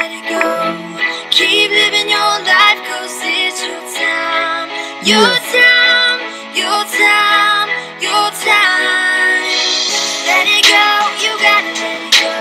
let it go. Keep living your life, 'cause it's your time. Your time, your time, your time. Let it go, you gotta let it go.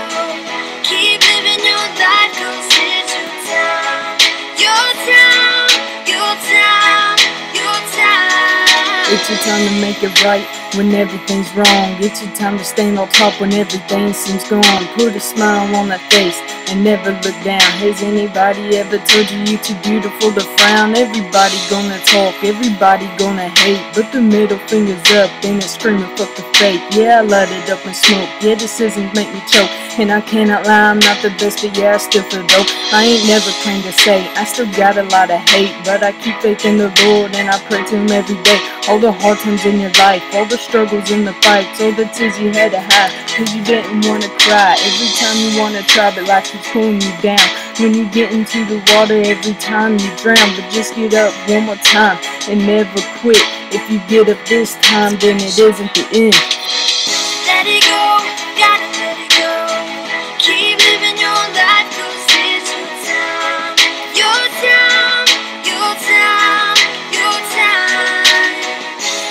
Keep living your life, 'cause it's your time. Your time, your time, your time. It's your time to make it right when everything's wrong. It's your time to stand on top when everything seems gone. Put a smile on that face and never look down. Has anybody ever told you you're too beautiful to frown? Everybody gonna talk, everybody gonna hate, but the middle finger's up and it's screaming fuck the fake. Yeah, I light it up and smoke, yeah, decisions make me choke. And I cannot lie, I'm not the best, but yeah, I still feel dope. I ain't never claimed to say, I still got a lot of hate, but I keep faith in the Lord and I pray to Him every day. All the hard times in your life, all the struggles and the fights, all the tears you had to hide, 'cause you didn't wanna cry. Every time you wanna try, but life keeps pulling you down. When you get into the water, every time you drown. But just get up one more time and never quit. If you get up this time, then it isn't the end. Let it go, gotta let it go. Keep living your life, 'cause it's your time. Your time, your time, your time.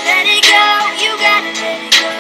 Let it go, you gotta let it go.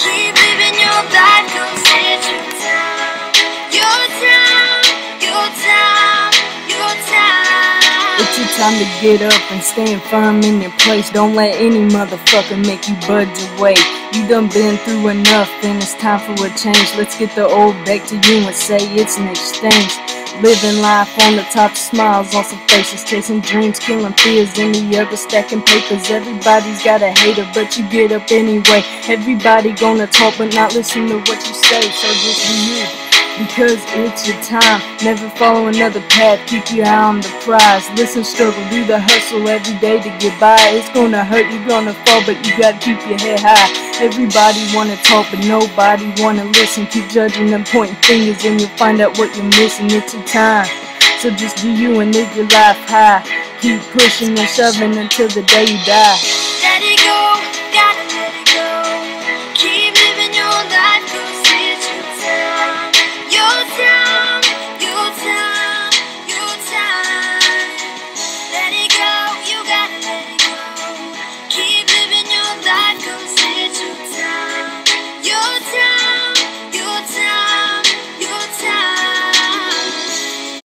Keep living your life, 'cause it's your time. Your time, your time, your time. It's your time to get up and stand firm in your place. Don't let any motherfucker make you budge away. You done been through enough, then it's time for a change. Let's get the old back to you and say it's an exchange. Living life on the top, smiles on some faces, chasing dreams, killing fears, and the other stacking papers. Everybody's got a hater, but you get up anyway. Everybody gonna talk, but not listen to what you say, so just be you, because it's your time. Never follow another path, keep your eye on the prize. Listen, struggle, do the hustle every day to get by. It's gonna hurt, you're gonna fall, but you gotta keep your head high. Everybody wanna talk, but nobody wanna listen. Keep judging and pointing fingers, and you'll find out what you're missing. It's your time, so just do you and live your life high. Keep pushing and shoving until the day you die. Let it go,